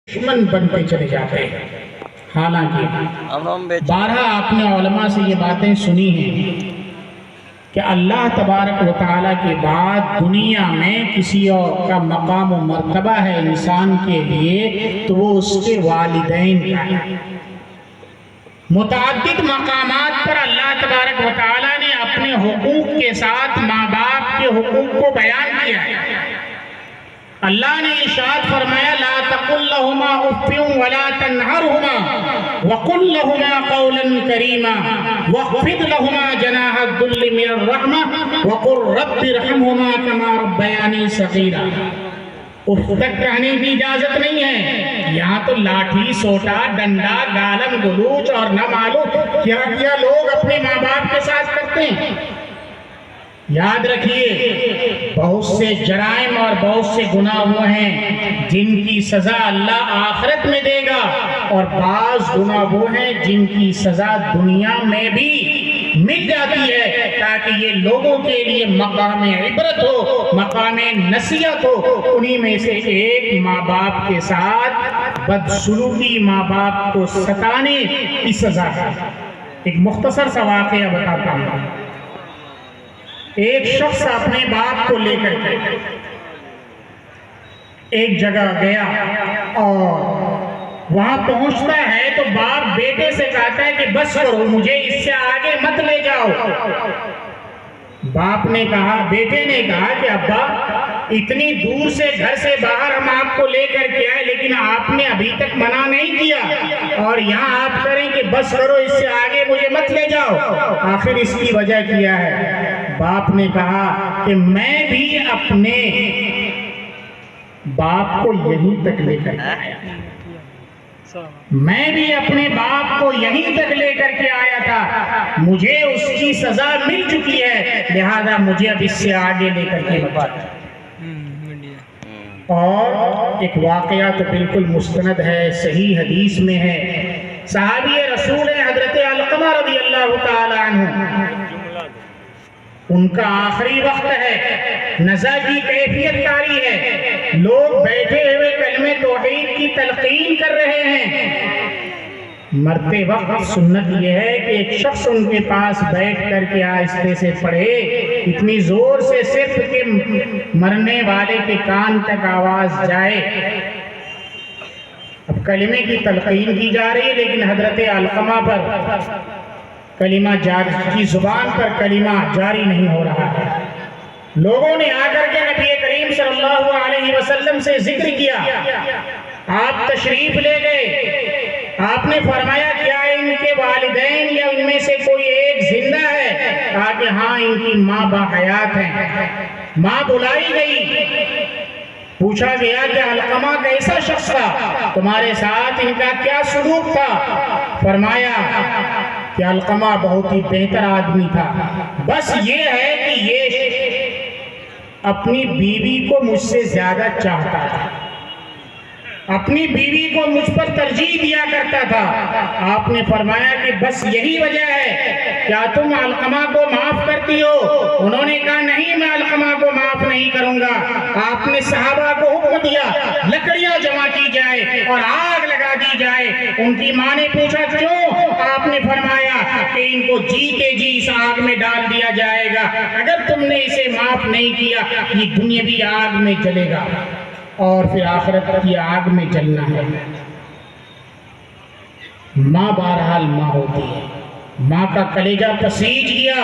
دشمن بنتے چلے جاتے ہیں۔ حالانکہ بارہا آپ نے علماء سے یہ باتیں سنی ہیں کہ اللہ تبارک و تعالیٰ کے بعد دنیا میں کسی اور کا مقام و مرتبہ ہے انسان کے لیے تو وہ اس کے والدین کا ہے۔ متعدد مقامات پر اللہ تبارک و تعالیٰ نے اپنے حقوق کے ساتھ ماں باپ کے حقوق کو بیان کیا ہے۔ اللہ نے ارشاد فرمایا لا تقل لهما اف ولا تنهرهما وقل لهما قولا كريما واخفض لهما جناح الذل من الرحمة وقل رب ارحمهما كما ربياني صغيرا۔ اف تک کہنے کی اجازت نہیں ہے، یہاں تو لاٹھی سوٹا ڈنڈا گالم گلوچ اور نہ معلوم کیا کیا لوگ اپنے ماں باپ کے ساتھ کرتے ہیں۔ یاد رکھیے بہت سے جرائم اور بہت سے گناہ وہ ہیں جن کی سزا اللہ آخرت میں دے گا، اور بعض گناہ وہ ہیں جن کی سزا دنیا میں بھی مل جاتی ہے، تاکہ یہ لوگوں کے لیے مقام عبرت ہو، مقام نصیحت ہو۔ انہی میں سے ایک ماں باپ کے ساتھ بدسلوکی، ماں باپ کو ستانے کی سزا ہے۔ ایک مختصر سا واقعہ بتاتا ہوں۔ ایک شخص اپنے باپ کو لے کر کے ایک جگہ گیا اور وہاں پہنچتا ہے تو باپ بیٹے سے کہتا ہے کہ بس کرو، مجھے اس سے آگے مت لے جاؤ۔ باپ نے کہا، بیٹے نے کہا کہ ابا اتنی دور سے گھر سے باہر ہم آپ کو لے کر کے آئے لیکن آپ نے ابھی تک منع نہیں کیا، اور یہاں آپ کریں کہ بس کرو اس سے آگے مجھے مت لے جاؤ، آخر اس کی وجہ کیا ہے؟ باپ نے کہا کہ میں بھی اپنے باپ کو یہیں تک لے کر کے آیا تھا، میں بھی اپنے باپ کو یہیں تک لے کر کے آیا تھا، مجھے اس کی سزا مل چکی ہے، لہذا مجھے اب اس سے آگے لے کر کے بات۔ اور ایک واقعہ تو بالکل مستند ہے، صحیح حدیث میں ہے، صحابی رسول حضرت علقمہ رضی اللہ تعالی عنہ، ان کا آخری وقت ہے، نزع کی کیفیت طاری ہے، لوگ بیٹھے ہوئے کلمہ توحید کی تلقین کر رہے ہیں۔ مرتے وقت سنت یہ ہے کہ ایک شخص ان کے پاس بیٹھ کر کے آہستہ سے پڑھے، اتنی زور سے صرف کہ مرنے والے کے کان تک آواز جائے۔ اب کلمے کی تلقین کی جا رہی ہے لیکن حضرت علقمہ پر کلمہ کی زبان پر کلمہ جاری نہیں ہو رہا ہے۔ لوگوں نے آ کر کے نبی کریم صلی اللہ علیہ وسلم سے ذکر کیا، آپ تشریف لے گئے، آپ نے فرمایا کیا ان کے والدین یا ان میں سے کوئی ایک زندہ ہے؟ کہا کہ ہاں ان کی ماں باحیات ہیں۔ ماں بلائی گئی، پوچھا گیا کہ علقمہ کیسا شخص تھا، تمہارے ساتھ ان کا کیا سلوک تھا؟ فرمایا کہ علقمہ بہت ہی بہتر آدمی تھا، بس یہ ہے کہ یہ اپنی بیوی کو مجھ سے زیادہ چاہتا تھا، اپنی بیوی کو مجھ پر ترجیح دیا کرتا تھا۔ آپ نے فرمایا کہ بس یہی وجہ ہے، کیا تم علقمہ کو معاف کرتی ہو؟ انہوں نے کہا نہیں، میں علقمہ کو معاف نہیں کروں گا۔ آپ نے صحابہ کو حکم دیا لکڑیاں جمع کی جائے اور آگ لگا دی جائے۔ ان کی ماں نے پوچھا کیوں؟ آپ نے فرمایا کہ ان کو جیتے جی اس آگ میں ڈال دیا جائے گا، اگر تم نے اسے معاف نہیں کیا یہ دنیاوی آگ میں جلے گا اور پھر آخرت کی آگ میں جلنا ہے۔ ماں بہرحال ماں ہوتی ہے، ماں کا کلیجہ پسیج گیا،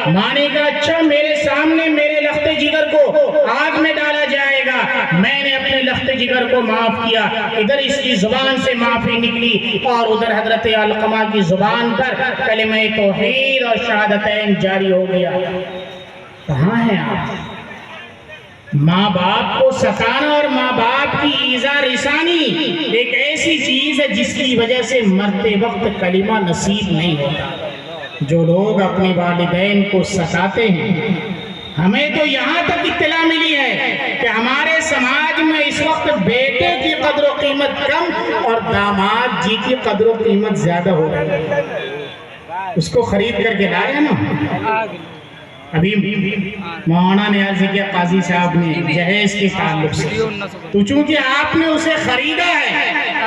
ماں نے کہا اچھا میرے سامنے میرے لخت جگر کو آگ میں ڈالا جائے گا، میں نے اپنے لخت جگر کو معاف کیا۔ ادھر اس کی زبان سے معافی نکلی اور ادھر حضرت علقمہ کی زبان پر کلمہ توحید اور شہادتین جاری ہو گیا۔ کہاں ہیں آپ؟ ماں باپ کو ستانا اور ماں باپ کی ایذا رسانی ایک ایسی چیز ہے جس کی وجہ سے مرتے وقت کلمہ نصیب نہیں ہوتا۔ جو لوگ اپنے والدین کو ستاتے ہیں، ہمیں تو یہاں تک اطلاع ملی ہے کہ ہمارے سماج میں اس وقت بیٹے کی قدر و قیمت کم اور داماد جی کی قدر و قیمت زیادہ ہو رہی ہے۔ اس کو خرید کر کے لائے نا، ابھی مولانا نے عرض کیا قاضی صاحب نے جہیز کے تعلق سے، تو چونکہ آپ نے اسے خریدا ہے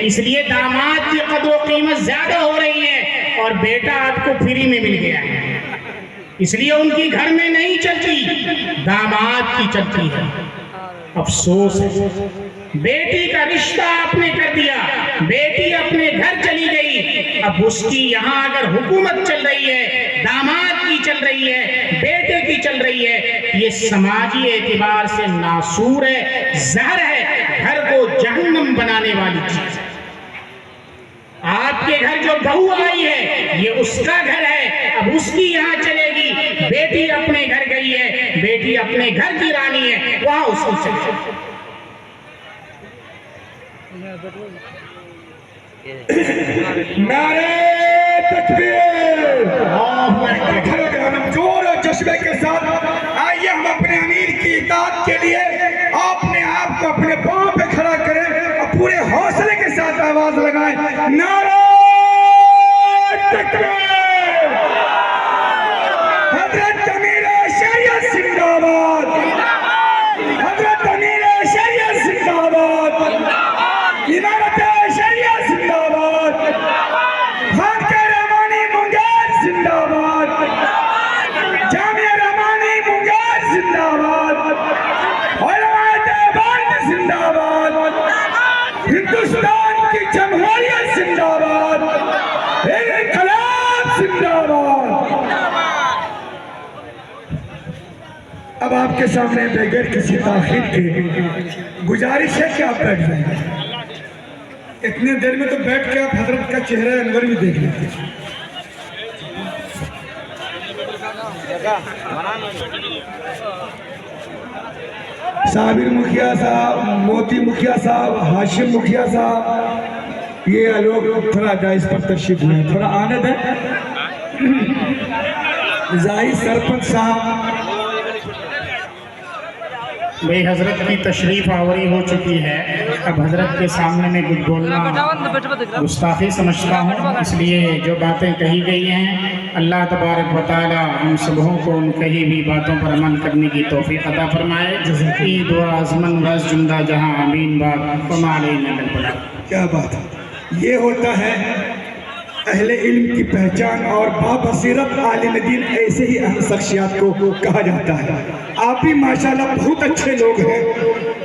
اس لیے داماد کی قدر و قیمت زیادہ ہو رہی ہے اور بیٹا آپ کو فری میں مل گیا ہے، اس لیے ان کی گھر میں نہیں چلتی، داماد کی چلتی ہے۔ افسوس ہے، بیٹی کا رشتہ آپ نے کر دیا، بیٹی اپنے گھر چلی گئی، اب اس کی یہاں اگر حکومت چل رہی ہے، داماد کی چل رہی ہے، بیٹے کی چل رہی ہے، یہ سماجی اعتبار سے ناسور ہے، زہر ہے، گھر کو جہنم بنانے والی چیز ہے۔ آپ کے گھر جو بہو آئی ہے یہ اس کا گھر ہے، اب اس کی یہاں چلے گی، بیٹی اپنے گھر گئی ہے، بیٹی اپنے گھر کی رانی ہے، وہاں اس کی چلے گی۔ نعرہ تکبیر! ہم جور اور جذبے کے ساتھ آئیے ہم اپنے امیر کی اطاعت کے لیے اپنے آپ کو اپنے پاؤں پہ کھڑا کریں اور پورے حوصلے کے ساتھ آواز لگائیں، نعرہ تکبیر! حضرت امیر شریعت زندہ باد! حضرت امیر شریعت زندہ باد! امامت شریعت زندہ باد! خانقاہ رحمانی منگیر زندہ باد! جامعہ رحمانی منگیر زندہ باد! علماء دیوبند زندہ باد! ہندوستان کی جمہوریت زندہ باد! انقلاب زندہ باد! اب آپ کے سامنے بغیر کسی تاخیر کے گزارش ہے کہ آپ بیٹھ جائیں۔ اتنے دیر میں تو بیٹھ کے آپ حضرت کا چہرہ انور بھی دیکھ لیتے ہیں۔ صابر مکھیا صاحب، موتی مکھیا صاحب، ہاشم مکھیا صاحب، یہ لوگ تھوڑا دائز پر تشریف لیں، تھوڑا آنند ہے۔ زاہد سرپنچ صاحب، بھئی حضرت کی تشریف آوری ہو چکی ہے، اب حضرت کے سامنے میں کچھ بولنا گستاخی سمجھتا ہوں، اس لیے جو باتیں کہی گئی ہیں اللہ تبارک و تعالی ہم سبوں کو ان کہی ہوئی باتوں پر عمل کرنے کی توفیق عطا فرمائے۔ عید و آزمن رز جمدہ جہاں امین بات وما علینا الا البلاغ۔ کیا بات ہے، یہ ہوتا ہے اہل علم کی پہچان اور بابصیرت عالم دین، ایسے ہی اہم شخصیات کو کہا جاتا ہے۔ آپ بھی ماشاءاللہ بہت اچھے لوگ ہیں،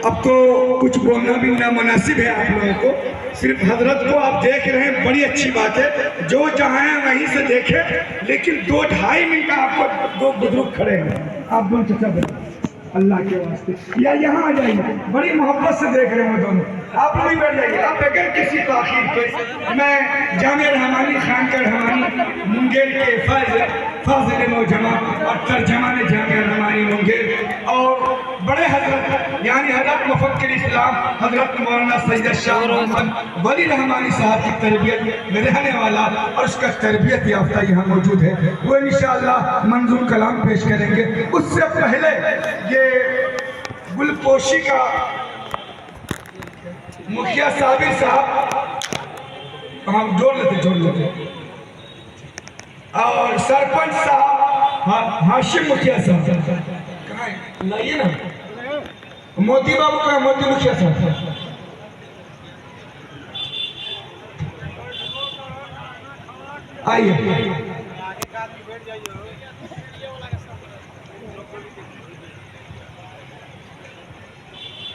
اب تو کچھ بولنا بھی نامناسب ہے آپ لوگوں کو، صرف حضرت کو آپ دیکھ رہے ہیں، بڑی اچھی بات ہے، جو جہاں ہیں وہیں سے دیکھیں، لیکن 2-2.5 منٹ آپ کو دو بزرگ کھڑے ہیں، آپ دونوں چچا بھائی اللہ کے واسطے یا یہاں آ جائیے، بڑی محبت سے دیکھ رہے ہیں دونوں، آپ بھی بیٹھ جائیے۔ آپ بغیر کسی تاخیر کے میں جامعہ رحمانی خانقاہ رحمانی منگیر کے فاضل نوجوان اور ترجمان جامعہ رحمانی منگیر اور بڑے حضرت یعنی حضرت مفکر اسلام حضرت مولانا سید شاہ محمد ولی رحمانی صاحب کی تربیت میں رہنے والا اور اس کا تربیت یافتہ یہاں موجود ہے، وہ انشاءاللہ منظور کلام پیش کریں گے۔ اس سے پہلے یہ گلپوشی کا مکھیا صابر صاحب ہم جوڑ لیتے اور سرپنچ صاحب ہاشم مکھیا صاحب کہاں ہے؟ لائیے نا موتی بابو کا موتی مکھیا صاحب آئیے۔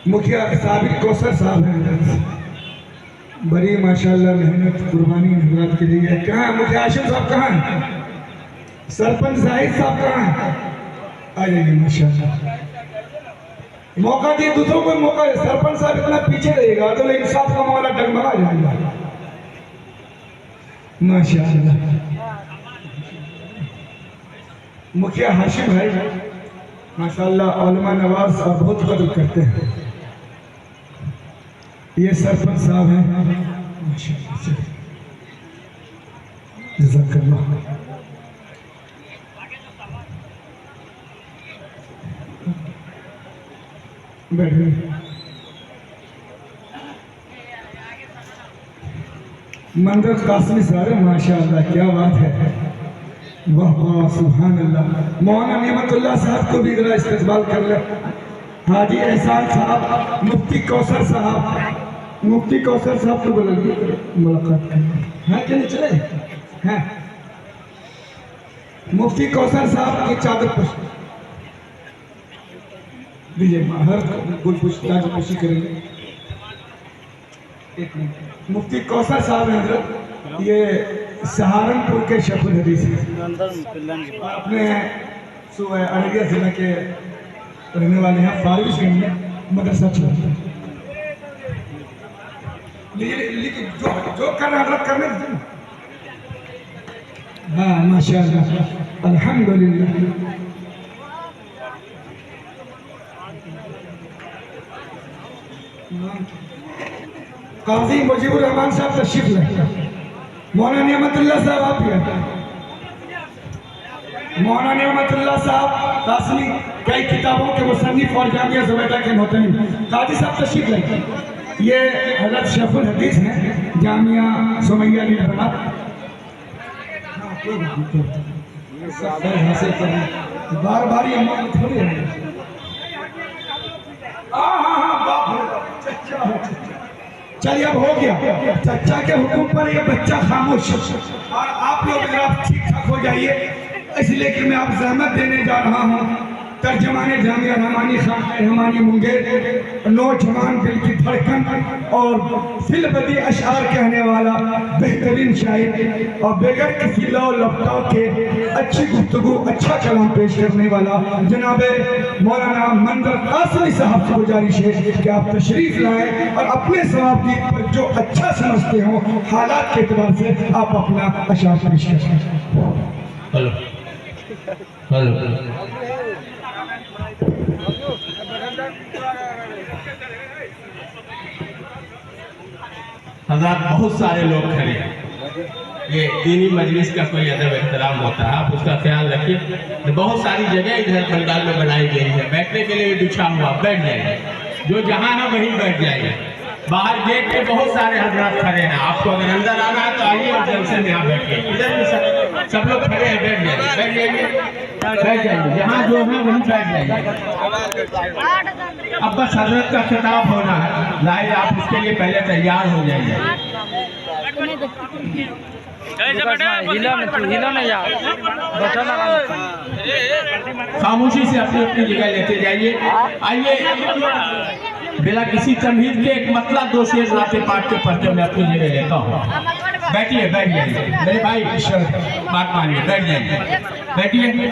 مکھیا صابر کوثر صاحب ہیں، بڑی ماشاءاللہ محنت قربانی حضرات کے لیے۔ کہاں ہے مکھیا ہاشم صاحب؟ کہاں ہیں سرپنچ زاہد صاحب؟ کہاں ہیں؟ آ جائیے ماشاءاللہ، موقع دیے دوسروں کو موقع ہے۔ سرپنچ صاحب اتنا پیچھے رہے گا تو انصاف کا معاملہ ڈگمگا جائے گا۔ ماشاءاللہ مکھیا ہاشم بھائی ماشاءاللہ علماء نواز اور بہت قدر کرتے ہیں۔ یہ سرپنچ صاحب ہیں ماشاءاللہ، جزاک اللہ۔ بیٹھے منظر قاسمی صاحب ماشاءاللہ، کیا بات ہے، واہ واہ سبحان اللہ۔ مولانا نعمت اللہ صاحب کو بھی ذرا استقبال کر لیں۔ حاجی احسان صاحب، مفتی کوثر صاحب، مفتی کوثر صاحب کو بلائیے ملاقات کریں. ہیں کہ نہیں چلے ہیں؟ مفتی کوثر صاحب کی چادر پوش دیجیے، ہر گل پوش چادر پوشی کریں گے. ایک منٹ. مفتی کوثر صاحب ہیں حضرت، یہ سہارنپور کے شیخ الحدیث ہیں اور اپنے صوبہ ارریہ ضلع کے رہنے والے ہیں. فارغ سے میں مدرسہ چلاتے ہیں. لیکن جو کر رہے حضرت کرنے دیتے. ہاں ماشاءاللہ الحمدللہ. قاضی مجیب الرحمان صاحب تشریف لائے. مولانا نعمت اللہ صاحب آپ ہی ہیں. مولانا نعمت اللہ صاحب قاسمی کئی کتابوں کے مصنف اور جامعہ زبیدہ کے محترم. قاضی صاحب تشریف لائے. یہ حضرت شیخ الحدیث ہیں جامعہ سمیہ علی بنات. بار بار یہ موقع تھوڑی ہے. چلیے اب ہو گیا. چچا کے حکم پر یہ بچہ خاموش اور آپ لوگ ذرا ٹھیک ٹھاک ہو جائیے، اس لیے کہ میں آپ زحمت دینے جا رہا ہوں. ترجمان جامعہ رحمانی خان رحمانی منگیر، نوجوان دل کی دھڑکن اور فی البدی اشعار کہنے والا بہترین شاعر اور بغیر کسی لو لپٹاؤ کے اچھی گفتگو اچھا کلام پیش کرنے والا جناب مولانا منظر قاسمی صاحب سے گزارش ہے کہ آپ تشریف لائیں اور اپنے ثواب دید پر جو اچھا سمجھتے ہوں حالات کے اعتبار سے آپ اپنا اشعار پیش کریں. حضرات بہت سارے لوگ کھڑے ہیں. یہ دینی مجلس کا کوئی ادب احترام ہوتا ہے، آپ اس کا خیال رکھیے. بہت ساری جگہ ادھر پنڈال میں بنائی گئی ہے، بیٹھنے کے لیے بچھا ہوا، بیٹھ جائیے. جو جہاں ہے وہیں بیٹھ جائیے. باہر گیٹ پہ بہت سارے حضرات کھڑے ہیں. آپ کو اگر اندر آنا ہے تو آئیے اور جلسے میں آپ بیٹھیے. ادھر بھی سب لوگ کھڑے ہیں، بیٹھ جائیے، بیٹھ جائیے، بیٹھ جائیے. جہاں جو ہے وہیں بیٹھ جائیے. اب بس حضرت کا خطاب ہونا ہے. ظاہر آپ اس کے لیے پہلے تیار ہو جائیے. خاموشی سے اپنی اپنی جگہ لیتے جائیے. آئیے بلا کسی تمہید کے ایک مطلب دو شعر لاتے پاٹ کے پڑھتے میں اپنی جگہ لیتا ہوں. بیٹھیے بیٹھ جائیے میرے بھائی، بات مانیے، بیٹھ جائیے، بیٹھیے.